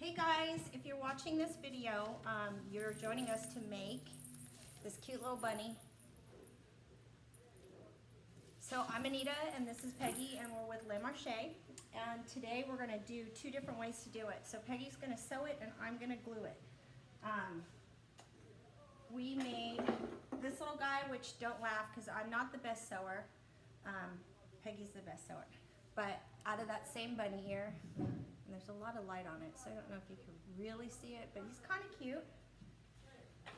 Hey guys, if you're watching this video, you're joining us to make this cute little bunny. So I'm Anita and this is Peggy and we're with Le Marché. And today we're gonna do two different ways to do it. So Peggy's gonna sew it and I'm gonna glue it. We made this little guy, which don't laugh because I'm not the best sewer. Peggy's the best sewer. But out of that same bunny ear, and there's a lot of light on it, so I don't know if you can really see it, but he's kind of cute.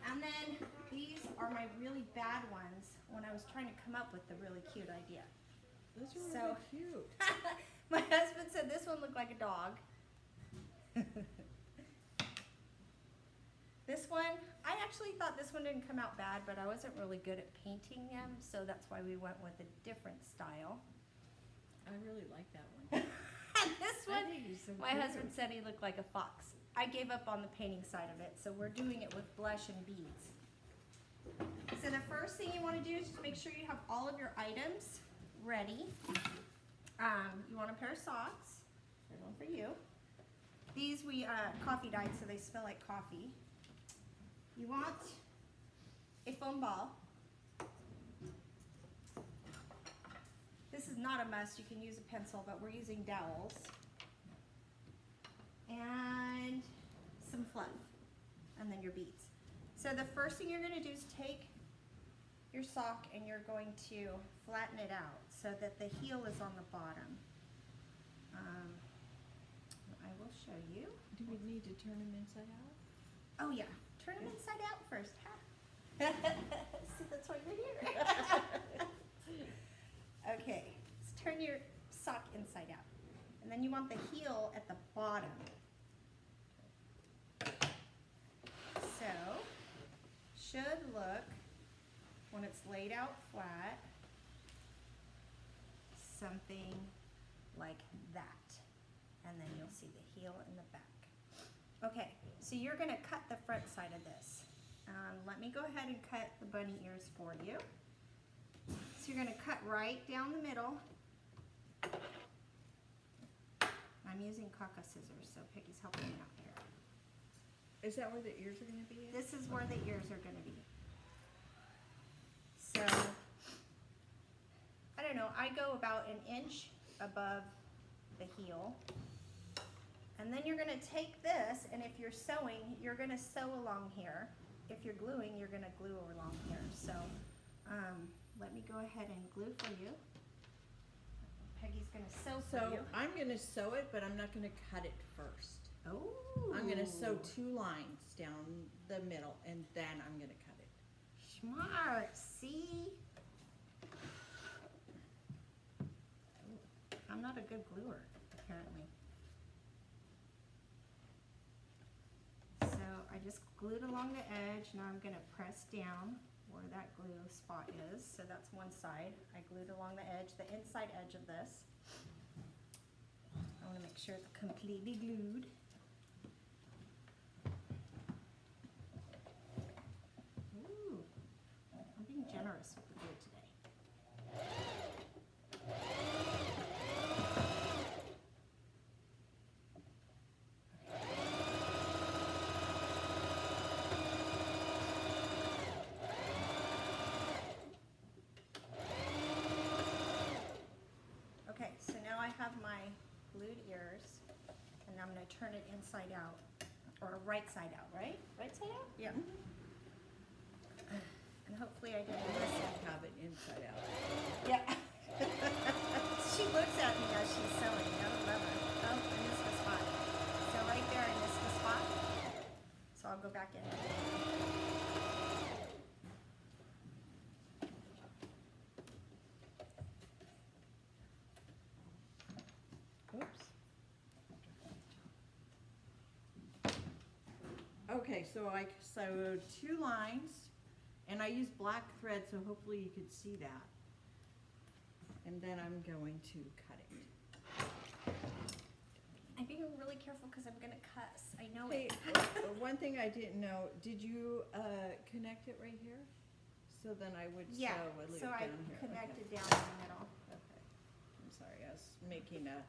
And then these are my really bad ones when I was trying to come up with the really cute idea. Those are really cute. My husband said this one looked like a dog. This one, I actually thought this one didn't come out bad, but I wasn't really good at painting them, so that's why we went with a different style. I really like that one. And this one, So my husband said he looked like a fox. I gave up on the painting side of it, so we're doing it with blush and beads. So the first thing you want to do is just make sure you have all of your items ready. You want a pair of socks. There's one for you. These we coffee dyed so they smell like coffee. You want a foam ball. This is not a must, you can use a pencil, but we're using dowels. And some fluff, and then your beads. So the first thing you're gonna do is take your sock and you're going to flatten it out so that the heel is on the bottom. I will show you. Do we need to turn them inside out? Oh yeah, turn them inside out first. See, that's why you're here. Okay, let's turn your sock inside out. And then you want the heel at the bottom. So, should look, when it's laid out flat, something like that. And then you'll see the heel in the back. Okay, so you're gonna cut the front side of this. Let me go ahead and cut the bunny ears for you. So you're going to cut right down the middle. I'm using caca scissors, so Peggy's helping me out here. Is that where the ears are going to be? This is where the ears are going to be. So, I don't know, I go about an inch above the heel. And then you're going to take this, and if you're sewing, you're going to sew along here. If you're gluing, you're going to glue along here. So, let me go ahead and glue for you. Peggy's going to sew for you. So I'm going to sew it, but I'm not going to cut it first. Oh. I'm going to sew 2 lines down the middle, and then I'm going to cut it. Smart. See? I'm not a good gluer, apparently. So I just glued along the edge. Now I'm going to press down where that glue spot is. So that's one side. I glued along the edge, the inside edge of this. I want to make sure it's completely glued. Ooh, I'm being generous with the glue today. Okay, so now I have my glued ears, and I'm going to turn it inside out, or right side out, right? Right side out? Yeah. And hopefully I didn't miss it. Have it inside out. Yeah. She looks at me as she's sewing. I love her. Oh, I missed the spot. So right there, I missed the spot. So I'll go back in. Oops. Okay, so I sewed 2 lines, and I used black thread, so hopefully you could see that. And then I'm going to cut it. I'm being really careful because I'm going to cuss. I know Hey, it. one thing I didn't know, did you connect it right here? So then I would Yeah, sew a loop so I down here. connected Okay. down in the middle. Okay. I'm sorry, I was making a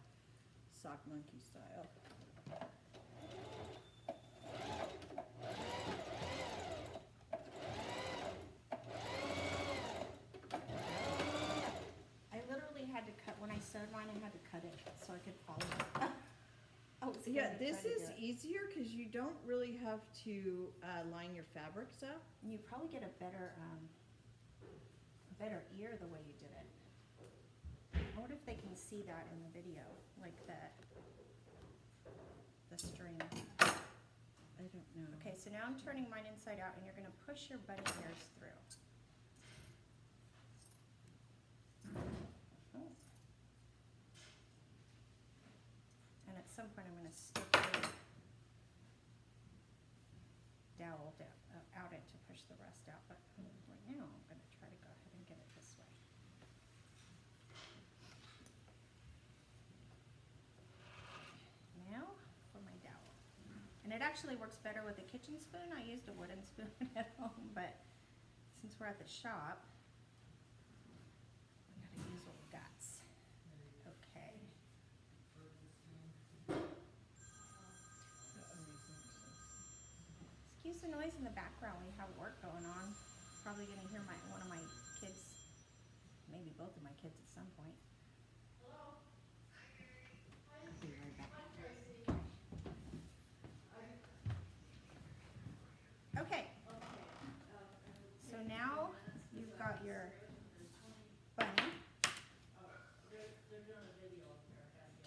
sock monkey style. could follow. Oh, Yeah, this is easier because you don't really have to line your fabrics up. You probably get a better ear the way you did it. I wonder if they can see that in the video, like the string. I don't know. Okay, so now I'm turning mine inside out, and you're gonna push your bunny ears through. Oh. And at some point, I'm gonna stick the dowel out it to push the rest out, but right now, I'm gonna try to go ahead and get it this way. Now for my dowel. And it actually works better with a kitchen spoon. I used a wooden spoon at home, but since we're at the shop, we gotta use what we got. Okay. Excuse the noise in the background. We have work going on. Probably gonna hear one of my kids, maybe both of my kids at some point. I'll be right back. Okay. So now you've got your bunny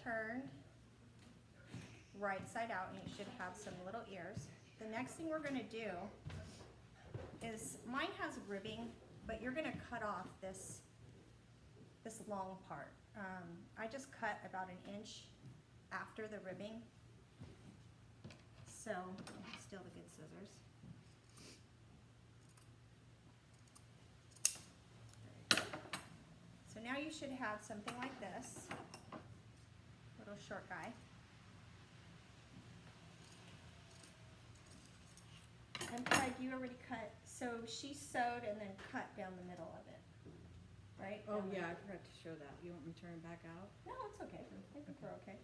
turned right side out, and you should have some little ears. The next thing we're going to do is, mine has ribbing, but you're going to cut off this long part. I just cut about 1 inch after the ribbing, so still the good scissors. So now you should have something like this, little short guy. And Craig, you already cut, so she sewed and then cut down the middle of it, right? Oh, Down the- yeah, I forgot to show that. You want me to turn it back out? No, it's okay. I think we're okay.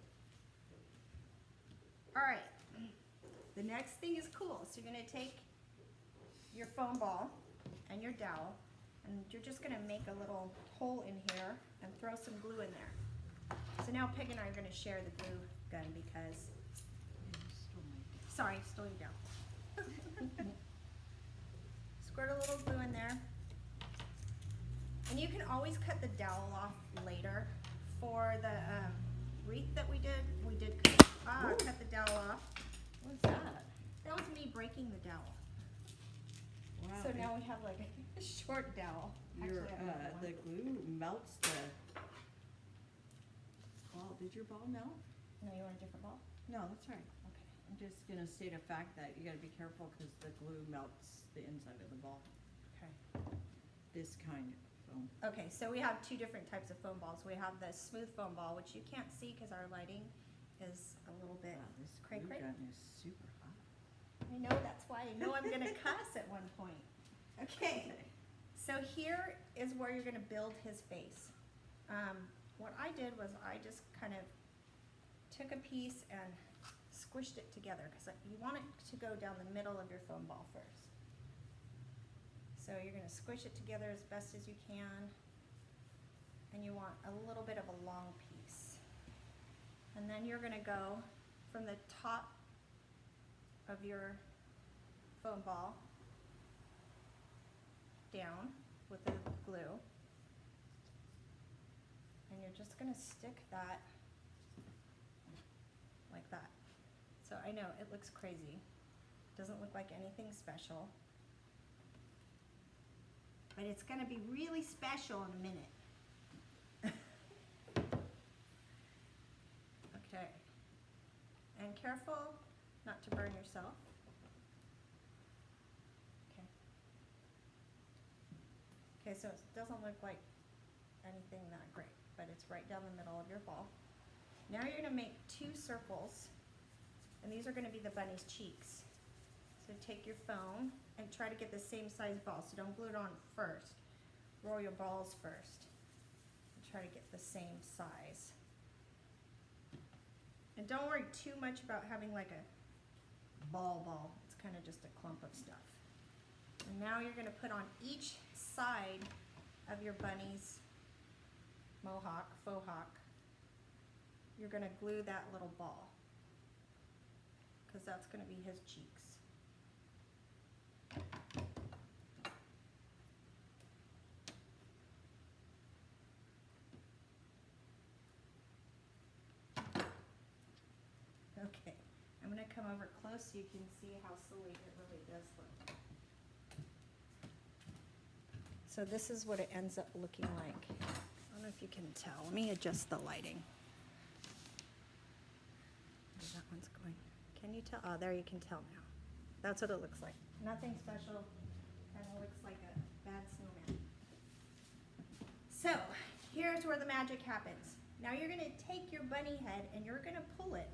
All right. The next thing is cool. So you're gonna take your foam ball and your dowel, and you're just gonna make a little hole in here and throw some glue in there. So now Peg and I are gonna share the glue gun because, sorry, stole your dowel. Squirt a little glue in there. And you can always cut the dowel off later. For the wreath that we did cut the dowel off. What is that? That was me breaking the dowel. Wow. So now we have like a short dowel. Your, Actually, I have another the one. glue melts the ball. Did your ball melt? No, you want a different ball? No, that's right. Okay. I'm just gonna state a fact that you gotta be careful because the glue melts the inside of the ball. Okay. This kind of foam. Okay, so we have 2 different types of foam balls. We have the smooth foam ball, which you can't see because our lighting is a little bit Wow, this cray glue cray. gun is super hot. I know, that's why I know I'm gonna cuss at one point. Okay, so here is where you're gonna build his face. What I did was I just kind of took a piece and squished it together because you want it to go down the middle of your foam ball first. So you're gonna squish it together as best as you can, and you want a little bit of a long piece. And then you're gonna go from the top of your foam ball down with the glue, and you're just gonna stick that like that. So I know it looks crazy, doesn't look like anything special, but it's gonna be really special in a minute. Okay, and careful not to burn yourself. Okay. Okay, so it doesn't look like anything that great, but it's right down the middle of your ball. Now you're gonna make 2 circles, and these are gonna be the bunny's cheeks. So take your foam and try to get the same size ball, so don't glue it on first. Roll your balls first, and try to get the same size. And don't worry too much about having like a ball. It's kind of just a clump of stuff. And now you're gonna put on each side of your bunny's mohawk, faux hawk, you're gonna glue that little ball, because that's gonna be his cheeks. Okay, I'm gonna come over close so you can see how silly it really does look. So this is what it ends up looking like. I don't know if you can tell. Let me adjust the lighting. That one's going. Can you tell? Oh, there you can tell now. That's what it looks like. Nothing special. Kind of looks like a bad snowman. So here's where the magic happens. Now you're gonna take your bunny head and you're gonna pull it.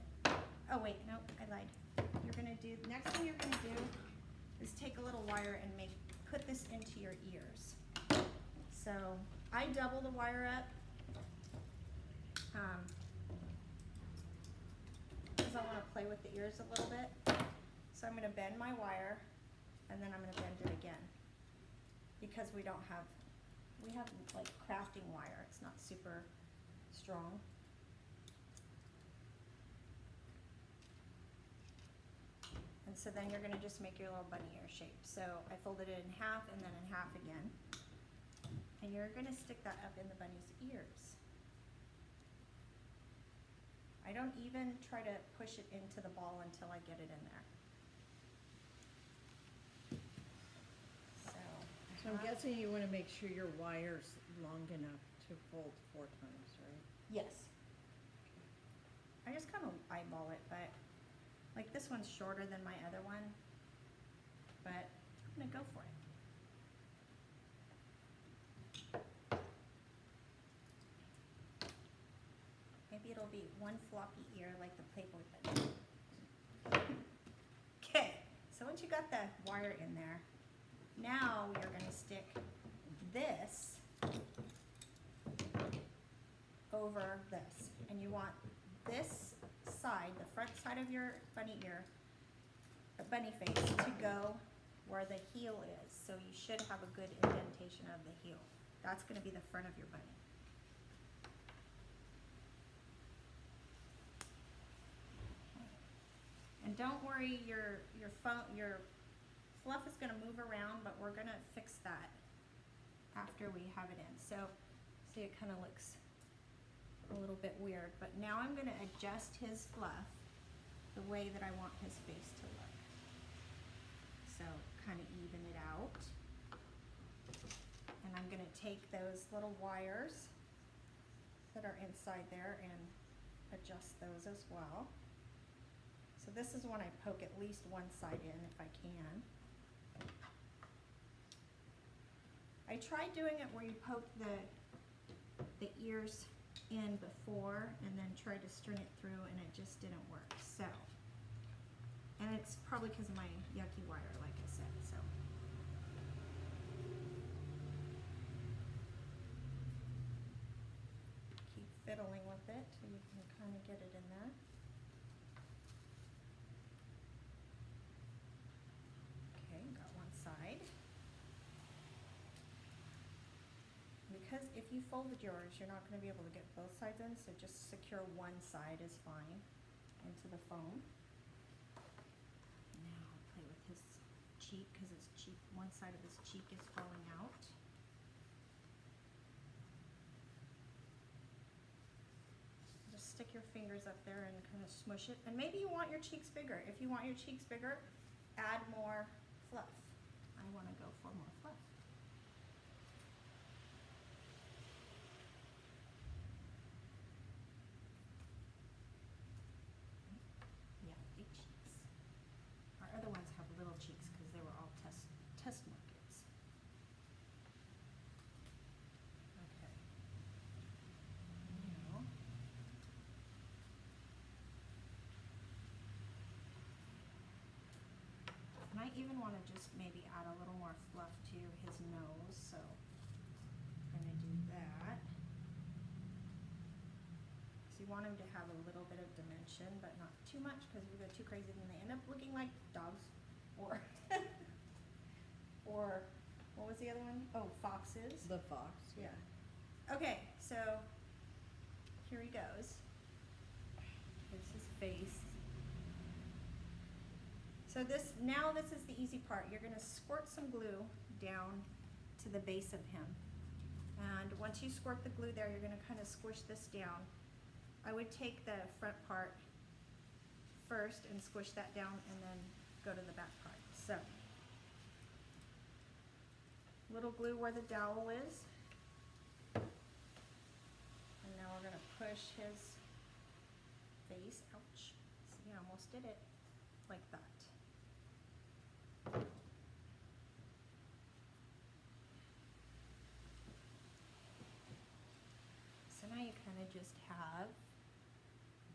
Oh wait, no, I lied. You're gonna do, next thing you're gonna do is take a little wire and put this into your ears. So I double the wire up because I want to play with the ears a little bit. So I'm going to bend my wire and then I'm going to bend it again because we have like crafting wire. It's not super strong. And so then you're going to just make your little bunny ear shape. So I folded it in half and then in half again. And you're going to stick that up in the bunny's ears. I don't even try to push it into the ball until I get it in there. So I'm guessing you want to make sure your wire's long enough to fold 4 times, right? Yes. I just kind of eyeball it, but like this one's shorter than my other one, but I'm going to go for it. Maybe it'll be one floppy ear like the Playboy bunny. Okay, so once you got the wire in there, now you're going to stick this over this. And you want this side, the front side of your bunny ear, the bunny face, to go where the heel is. So you should have a good indentation of the heel. That's going to be the front of your bunny. And don't worry, your fluff is going to move around, but we're going to fix that after we have it in. So see, it kind of looks a little bit weird, but now I'm going to adjust his fluff the way that I want his face to look. So kind of even it out. And I'm going to take those little wires that are inside there and adjust those as well. So this is when I poke at least one side in if I can. I tried doing it where you poke the ears in before and then try to string it through, and it just didn't work. So, and it's probably because of my yucky wire, like I said. So keep fiddling with it till you can kind of get it in there. Okay, got one side. Because if you folded yours, you're not going to be able to get both sides in, so just secure one side is fine into the foam. Now I'll play with his cheek because his cheek, one side of his cheek is falling out. Just stick your fingers up there and kind of smush it. And maybe you want your cheeks bigger. If you want your cheeks bigger, add more fluff. I want to go for more fluff. Other ones have little cheeks because they were all test markets. Okay. Now, and I even want to just maybe add a little more fluff to his nose, so I'm going to do that. So you want him to have a little bit of dimension, but not too much, because if you go too crazy, then they end up looking like dogs, or or what was the other one? Oh, foxes. The fox, yeah. Okay, so here he goes. face. So now this is the easy part. You're gonna squirt some glue down to the base of him. And once you squirt the glue there, you're gonna kind of squish this down. I would take the front part first and squish that down and then go to the back part. So, little glue where the dowel is. And now we're gonna push his face, ouch. See, I almost did it, like that. So now you kind of just have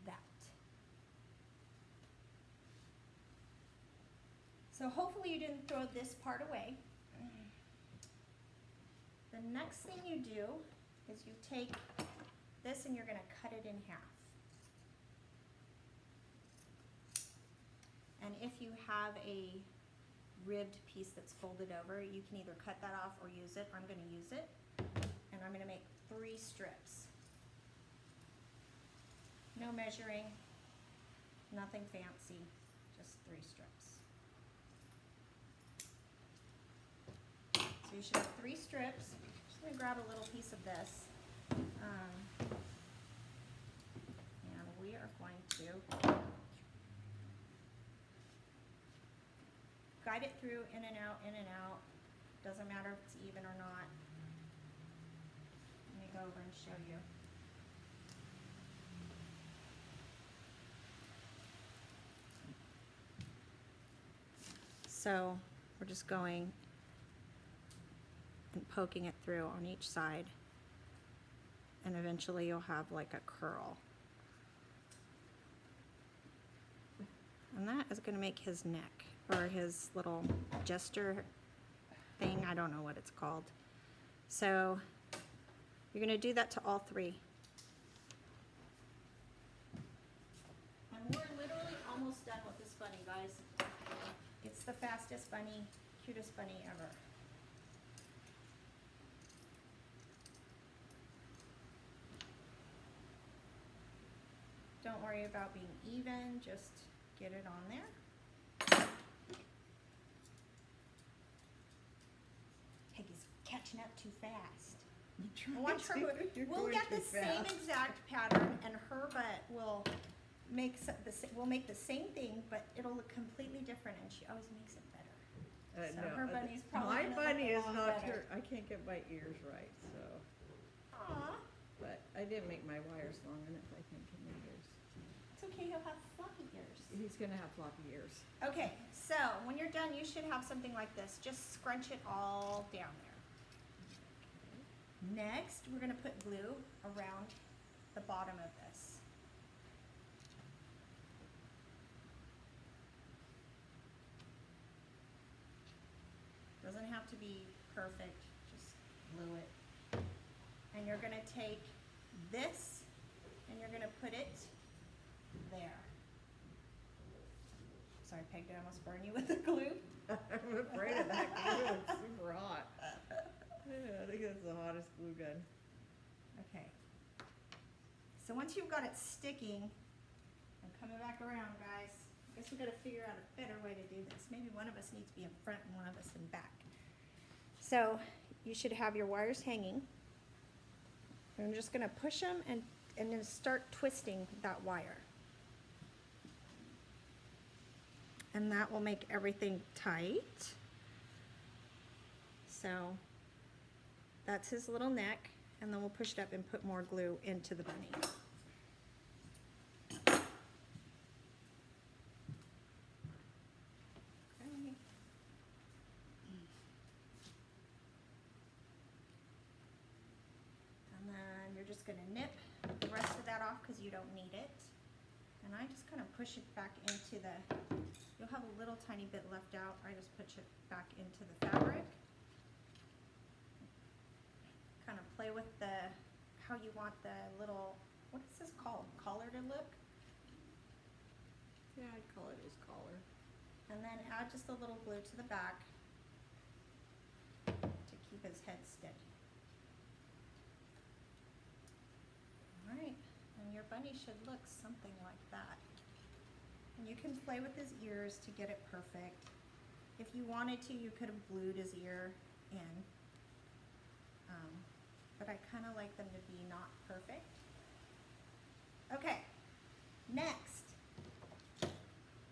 that. So hopefully you didn't throw this part away. The next thing you do is you take this and you're going to cut it in half. And if you have a ribbed piece that's folded over, you can either cut that off or use it. I'm going to use it, and I'm going to make 3 strips. No measuring, nothing fancy, just 3 strips. So you should have 3 strips. I'm just going to grab a little piece of this. And we are going to guide it through, in and out, in and out. Doesn't matter if it's even or not. Let me go over and show you. So we're just going and poking it through on each side, and eventually you'll have like a curl. And that is going to make his neck, or his little gesture thing, I don't know what it's called. So you're going to do that to all 3. And we're literally almost done with this bunny, guys. It's the fastest bunny, cutest bunny ever. Don't worry about being even, just get it on there. Peggy's catching up too fast. Watch her, we'll get the same exact pattern, and her butt will make we'll make the same thing, but it'll look completely different, and she always makes it better. So No, her bunny's probably my gonna bunny look is a lot not better. I can't get my ears right, so. Aw, But I didn't make my wires long enough, I think, in the ears. it's okay, he'll have floppy ears. He's gonna have floppy ears. Okay, so when you're done, you should have something like this. Just scrunch it all down there. Next, we're gonna put glue around the bottom of this. Doesn't have to be perfect, just glue it. And you're gonna take this and you're gonna put it there. Sorry, Peg, did I almost burn you with the glue? I'm afraid of that glue, it's super hot. Yeah, I think that's the hottest glue gun. Okay. So once you've got it sticking, I'm coming back around, guys. I guess we gotta figure out a better way to do this. Maybe one of us needs to be in front and one of us in back. So you should have your wires hanging. I'm just gonna push them and then start twisting that wire. And that will make everything tight. So that's his little neck, and then we'll push it up and put more glue into the bunny. Okay. And then you're just gonna nip the rest of that off because you don't need it. And I just kind of push it back into the, you'll have a little tiny bit left out. I just push it back into the fabric. Kind of play with how you want the little, what is this called? Collar to look? Yeah, I'd call it his collar. And then add just a little glue to the back to keep his head steady. Alright, and your bunny should look something like that. And you can play with his ears to get it perfect. If you wanted to, you could have glued his ear in. But I kind of like them to be not perfect. Okay, next,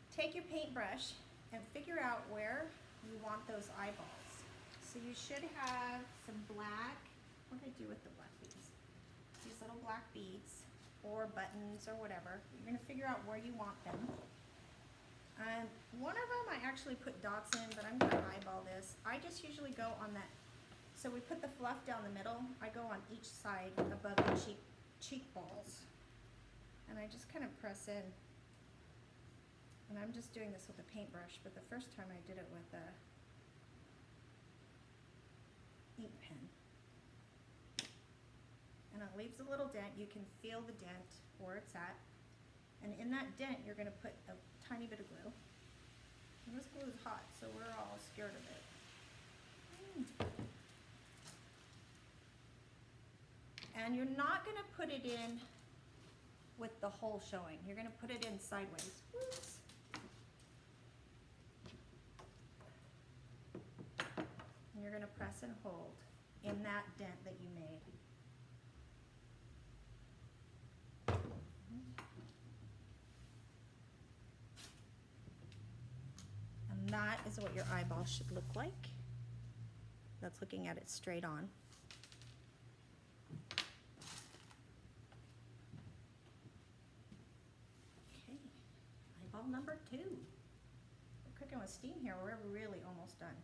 take your paintbrush and figure out where you want those eyeballs. So you should have some black, what did I do with the black beads? These little black beads or buttons or whatever. You're gonna figure out where you want them. One of them I actually put dots in, but I'm gonna eyeball this. I just usually go on that. So we put the fluff down the middle. I go on each side above the cheek balls. And I just kind of press in. And I'm just doing this with a paintbrush, but the first time I did it with a ink pen. And it leaves a little dent. You can feel the dent where it's at. And in that dent, you're gonna put a tiny bit of glue. And this glue is hot, so we're all scared of it. And you're not gonna put it in with the hole showing. You're gonna put it in sideways. Whoops. And you're gonna press and hold in that dent that you made. And that is what your eyeball should look like. That's looking at it straight on. Number 2. We're cooking with steam here. We're really almost done.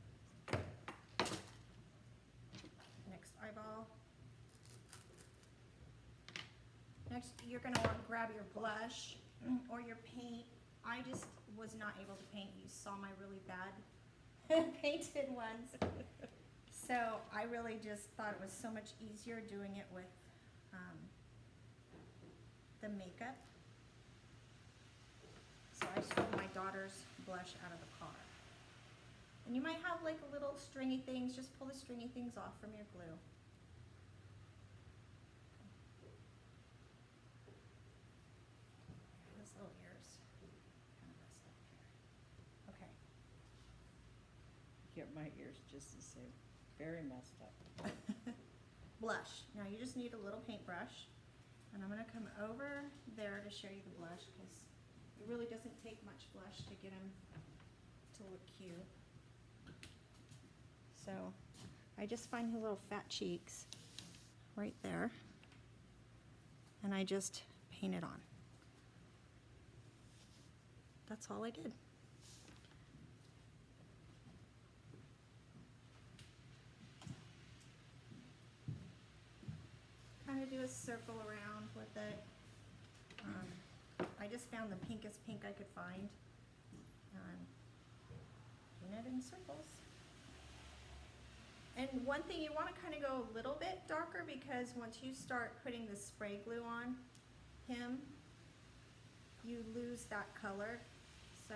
Next eyeball. Next, you're going to want to grab your blush or your paint. I just was not able to paint. You saw my really bad painted ones. So I really just thought it was so much easier doing it with the makeup. So I stole my daughter's blush out of the car. And you might have like little stringy things, just pull the stringy things off from your glue. His little ears kind of messed up here. Okay. Get my ears just the same. Very messed up. Blush. Now you just need a little paintbrush. And I'm gonna come over there to show you the blush because it really doesn't take much blush to get him to look cute. So I just find his little fat cheeks right there and I just paint it on. That's all I did. Kind of do a circle around with it. I just found the pinkest pink I could find. Paint it in circles. And one thing, you want to kind of go a little bit darker because once you start putting the spray glue on him, you lose that color. So,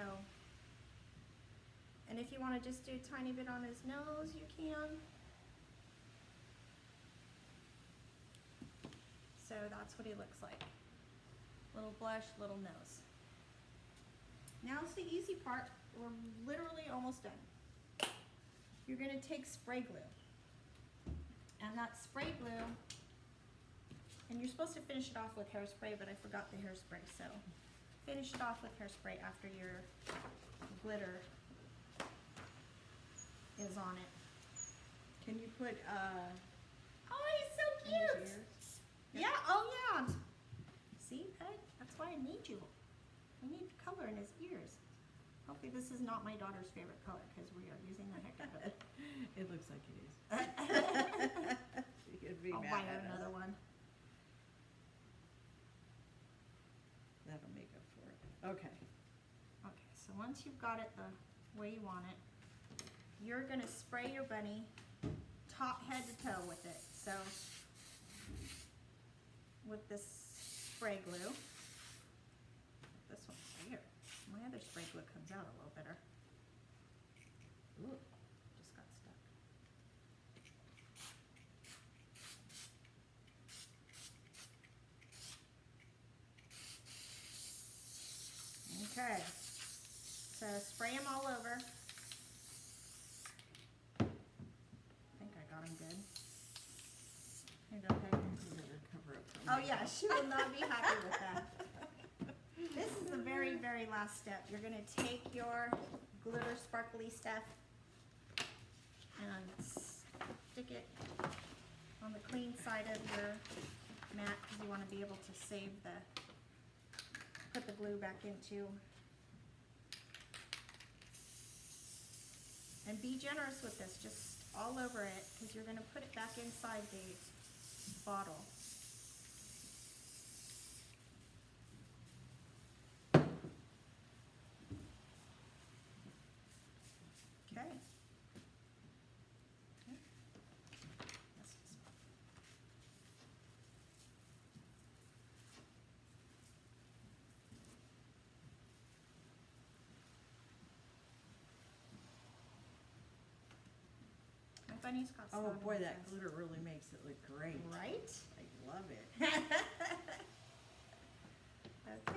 and if you want to just do a tiny bit on his nose, you can. So that's what he looks like. Little blush, little nose. Now it's the easy part. We're literally almost done. You're going to take spray glue. And that spray glue, and you're supposed to finish it off with hairspray, but I forgot the hairspray, so finish it off with hairspray after your glitter is on it. Can you put Oh, he's so cute! Yeah, oh yeah. See, Peg? That's why I need you. I need color in his ears. Hopefully this is not my daughter's favorite color because we are using the heck out of it. It looks like it is. You could be I'll mad buy her at us. another one. That'll make up for it. Okay. Okay, so once you've got it the way you want it, you're gonna spray your bunny top head to toe with it. So with this spray glue, this one's weird. My other spray glue comes out a little better. Ooh, just got stuck. Okay. Oh make yeah, up. she will not be happy with that. This is the very, very last step. You're gonna take your glitter sparkly stuff and stick it on the clean side of your mat because you want to be able to save put the glue back into. And be generous with this, just all over it, because you're gonna put it back inside the bottle. Okay. My bunny's got Oh snot boy, on that his glitter really makes it look great. eyes. Right? I love it. Okay.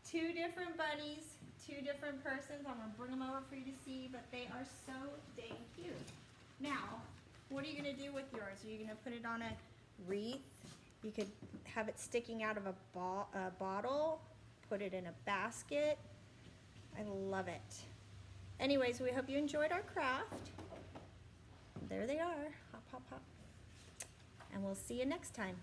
Two different bunnies, two different persons. I'm gonna bring them over for you to see, but they are so dang cute. Now, what are you gonna do with yours? Are you gonna put it on a wreath? You could have it sticking out of a bottle, put it in a basket. I love it. Anyways, we hope you enjoyed our craft. There they are. Hop, hop, hop. And we'll see you next time.